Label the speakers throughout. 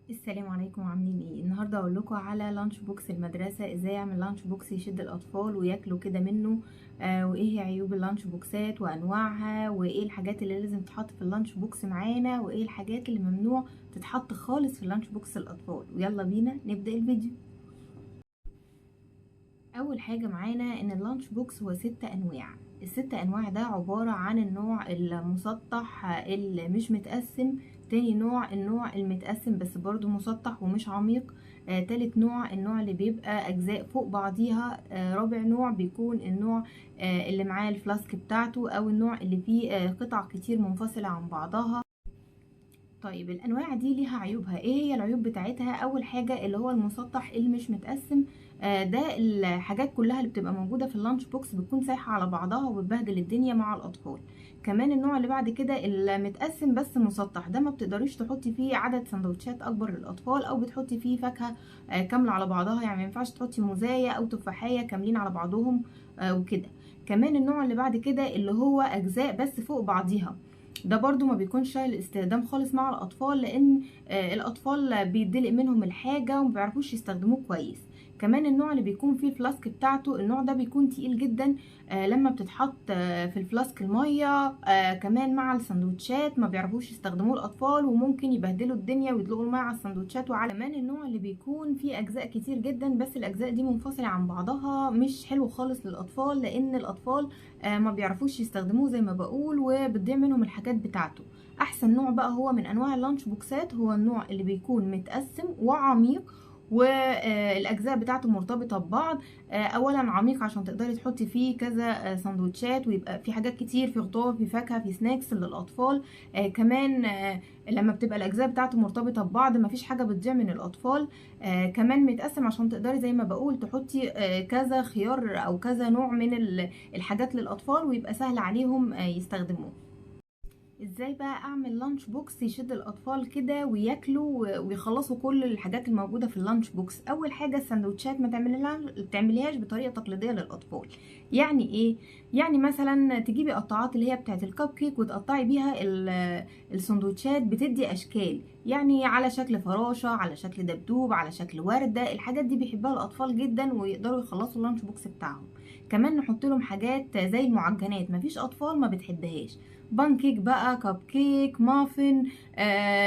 Speaker 1: السلام عليكم، عاملين ايه؟ النهارده اقول لكم على لانش بوكس المدرسه. ازاي اعمل لانش بوكس يشد الاطفال وياكلوا كده منه. وايه هي عيوب اللانش بوكسات وانواعها، وايه الحاجات اللي لازم تتحط في اللانش بوكس معانا، وايه الحاجات اللي ممنوع تتحط خالص في اللانش بوكس الاطفال. ويلا بينا نبدا الفيديو. اول حاجه معانا ان اللانش بوكس هو 6 انواع. ال6 انواع ده عباره عن النوع المسطح اللي مش متقسم. تاني نوع النوع المتقسم بس برضو مسطح ومش عميق. تالت نوع النوع اللي بيبقى اجزاء فوق بعضيها. رابع نوع بيكون النوع اللي معاه الفلاسك بتاعته، او النوع اللي فيه قطع كتير منفصله عن بعضها. طيب الانواع دي ليها عيوبها. ايه هي العيوب بتاعتها؟ اول حاجه اللي هو المسطح اللي مش متقسم. ده الحاجات كلها اللي بتبقى موجوده في اللانش بوكس بتكون سايحه على بعضها وبتبهدل الدنيا مع الاطفال. كمان النوع اللي بعد كده المتقسم بس مسطح، ده ما بتقدريش تحطي فيه عدد سندوتشات اكبر للاطفال، او بتحطي فيه فاكهه كامله على بعضها. يعني ما ينفعش تحطي موزايه او تفاحيه كاملين على بعضهم وكده. كمان النوع اللي بعد كده اللي هو اجزاء بس فوق بعضيها، ده برضو ما بيكونش سهل الاستخدام خالص مع الاطفال، لان الاطفال بيدلق منهم الحاجه وما بيعرفوش يستخدموه كويس. كمان النوع اللي بيكون فيه الفلاسك بتاعته، النوع ده بيكون تقيل جدا لما بتتحط في الفلاسك الميه كمان مع السندوتشات ما بيعرفوش يستخدموه الاطفال، وممكن يبهدلوا الدنيا ويدلقوا الميه على السندوتشات. وعلى كمان النوع اللي بيكون فيه اجزاء كتير جدا بس الاجزاء دي منفصله عن بعضها، مش حلو خالص للاطفال، لان الاطفال ما بيعرفوش يستخدموه زي ما بقول، وبتضيع منهم الحاجات بتاعته. احسن نوع بقى هو من انواع اللانش بوكسات هو النوع اللي بيكون متقسم وعميق، والاجزاء بتاعته مرتبطه ببعض. اولا عميق عشان تقدري تحطي فيه كذا سندوتشات، ويبقى في حاجات كتير، في خضار، في فاكهه، في سناكس للاطفال. كمان لما بتبقى الاجزاء بتاعته مرتبطه ببعض مفيش حاجه بتضيع من الاطفال. كمان متقسم عشان تقدري زي ما بقول تحطي كذا خيار او كذا نوع من الحاجات للاطفال، ويبقى سهل عليهم يستخدموه. ازاي بقى اعمل لانش بوكس يشد الاطفال كده وياكلوا ويخلصوا كل الحاجات الموجوده في اللانش بوكس؟ اول حاجه السندوتشات ما تعمليهاش بطريقه تقليديه للاطفال. يعني ايه؟ يعني مثلا تجيبي قطعات اللي هي بتاعه الكب كيك وتقطعي بيها السندوتشات، بتدي اشكال، يعني على شكل فراشه، على شكل دبدوب، على شكل ورده. الحاجات دي بيحبها الاطفال جدا ويقدروا يخلصوا اللانش بوكس بتاعهم. كمان نحط لهم حاجات زي المعجنات، مفيش اطفال ما بتحبهاش. بانكيك بقى، كب كيك، مافن،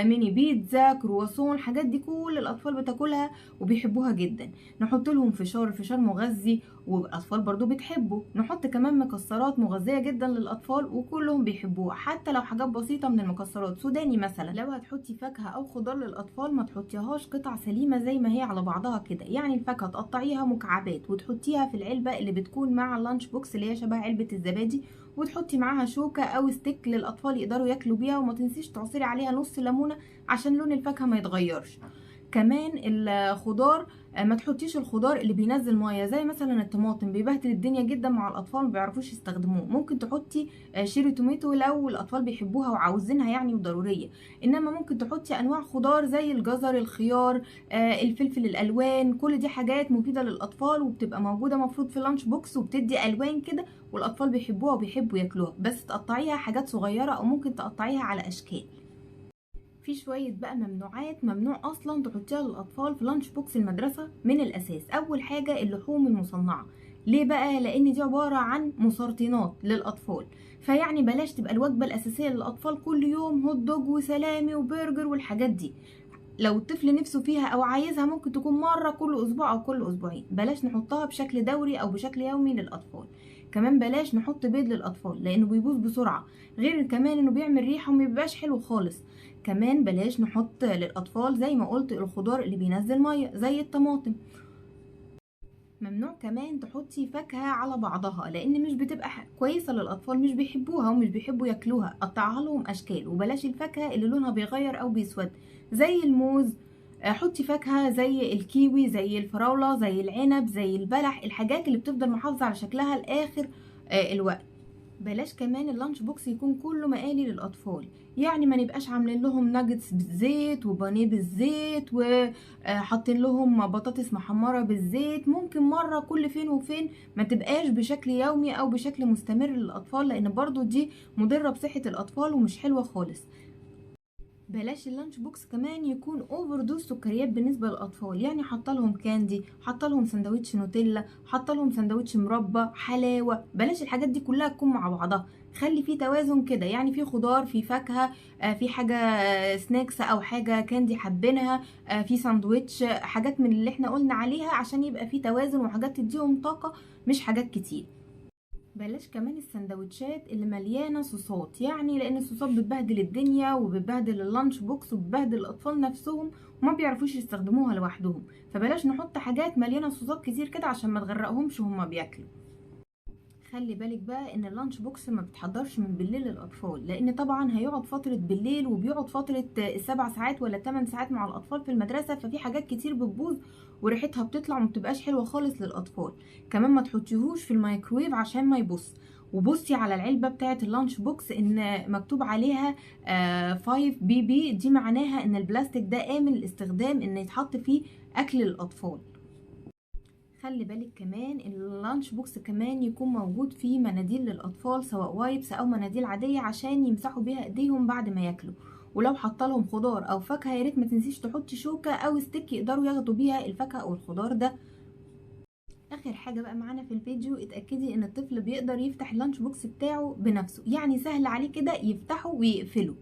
Speaker 1: ميني بيتزا، كرواسون، الحاجات دي كل الاطفال بتاكلها وبيحبوها جدا. نحط لهم فشار مغذي والاطفال برضو بتحبه. نحط كمان مكسرات مغذية جدا للاطفال وكلهم بيحبوها، حتى لو حاجات بسيطة من المكسرات. سوداني مثلا، لو هتحطي فاكهة او خضار للاطفال ما تحطيهاش قطع سليمة زي ما هي على بعضها كده. يعني الفاكهة تقطعيها مكعبات وتحطيها في العلبة اللي بتكون مع اللانش بوكس، اللي هي شبه علبة الزبادي، وتحطي معاها شوكة او ستيك للاطفال يقدروا ياكلوا بيها. وما تنسيش تعصري عليها نص ليمونة عشان لون الفاكهة ما يتغيرش. كمان الخضار، ما تحطيش الخضار اللي بينزل ميه زي مثلا الطماطم، بيبهدل الدنيا جدا مع الاطفال ما بيعرفوش يستخدموه. ممكن تحطي شيري توميتو لو الاطفال بيحبوها وعاوزينها يعني وضروريه. انما ممكن تحطي انواع خضار زي الجزر، الخيار، الفلفل الالوان. كل دي حاجات مفيده للاطفال وبتبقى موجوده مفروض في اللانش بوكس، وبتدي الوان كده والاطفال بيحبوها وبيحبوا ياكلوها. بس تقطعيها حاجات صغيره او ممكن تقطعيها على اشكال. في شوية بقى ممنوعات، ممنوع اصلا تحطيها للاطفال في لانش بوكس المدرسة من الاساس. اول حاجة اللحوم المصنعة. ليه بقى؟ لان دي عبارة عن مسرطنات للاطفال. فيعني بلاش تبقى الوجبة الاساسية للاطفال كل يوم هوت دوج وسلامي وبرجر والحاجات دي. لو الطفل نفسه فيها او عايزها ممكن تكون مرة كل اسبوع او كل اسبوعين. بلاش نحطها بشكل دوري او بشكل يومي للاطفال. كمان بلاش نحط بيض للاطفال لانه بيبوظ بسرعة، غير كمان انه بيعمل ريحة ومبيبقاش حلو خالص. كمان بلاش نحط للاطفال زي ما قلت الخضار اللي بينزل مية زي الطماطم. ممنوع كمان تحطي فاكهة على بعضها لان مش بتبقى كويسة للاطفال، مش بيحبوها ومش بيحبوا ياكلوها. قطعها لهم اشكال، وبلاش الفاكهة اللي لونها بيغير او بيسود زي الموز. حطي فاكهة زي الكيوي، زي الفراولة، زي العنب، زي البلح، الحاجات اللي بتفضل محافظة على شكلها لاخر الوقت. بلاش كمان اللانش بوكس يكون كله مقالي للاطفال. يعني ما نبقاش عاملين لهم ناجتس بالزيت وبانيه بالزيت وحاطين لهم بطاطس محمره بالزيت. ممكن مره كل فين وفين، ما تبقاش بشكل يومي او بشكل مستمر للاطفال، لان برضو دي مضره بصحه الاطفال ومش حلوه خالص. بلاش اللانش بوكس كمان يكون اوفر دوز سكريات بالنسبه للاطفال، يعني حاطه لهم كاندي، حاطه لهم سندوتش نوتيلا، حاطه لهم سندوتش مربى، حلاوه. بلاش الحاجات دي كلها تكون مع بعضها، خلي في توازن كده، يعني في خضار، في فاكهه، في حاجه سناكس او حاجه كاندي حابينها، في ساندوتش، حاجات من اللي احنا قلنا عليها عشان يبقى في توازن، وحاجات تديهم طاقه مش حاجات كتير. بلاش كمان السندوتشات اللي مليانه صوصات، يعني لان الصوصات بتبهدل الدنيا وبتبهدل اللانش بوكس وبتبهدل الاطفال نفسهم وما بيعرفوش يستخدموها لوحدهم. فبلاش نحط حاجات مليانه صوصات كتير كده عشان ما تغرقهمش وهما بياكلوا. خلي بالك بقى ان اللانش بوكس ما بتحضرش من بالليل للاطفال، لان طبعا هيقعد فتره بالليل وبيقعد فتره ال7 ساعات ولا 8 ساعات مع الاطفال في المدرسه، ففي حاجات كتير بتبوظ وريحتها بتطلع وما بتبقاش حلوه خالص للاطفال. كمان ما تحطيهوش في الميكرويف عشان ما يبص. وبصي على العلبه بتاعه اللانش بوكس ان مكتوب عليها 5 بي بي، دي معناها ان البلاستيك ده امن الاستخدام، ان يتحط فيه اكل للاطفال. خلي بالك كمان اللانش بوكس كمان يكون موجود فيه مناديل للاطفال، سواء وايبس او مناديل عاديه عشان يمسحوا بيها ايديهم بعد ما ياكلوا. ولو حاطه لهم خضار او فاكهه يا ريت ما تنسيش تحطي شوكه او ستيك يقدروا ياخدوا بيها الفاكهه او الخضار ده. اخر حاجه بقى معانا في الفيديو، اتاكدي ان الطفل بيقدر يفتح اللانش بوكس بتاعه بنفسه، يعني سهل عليه كده يفتحه ويقفله.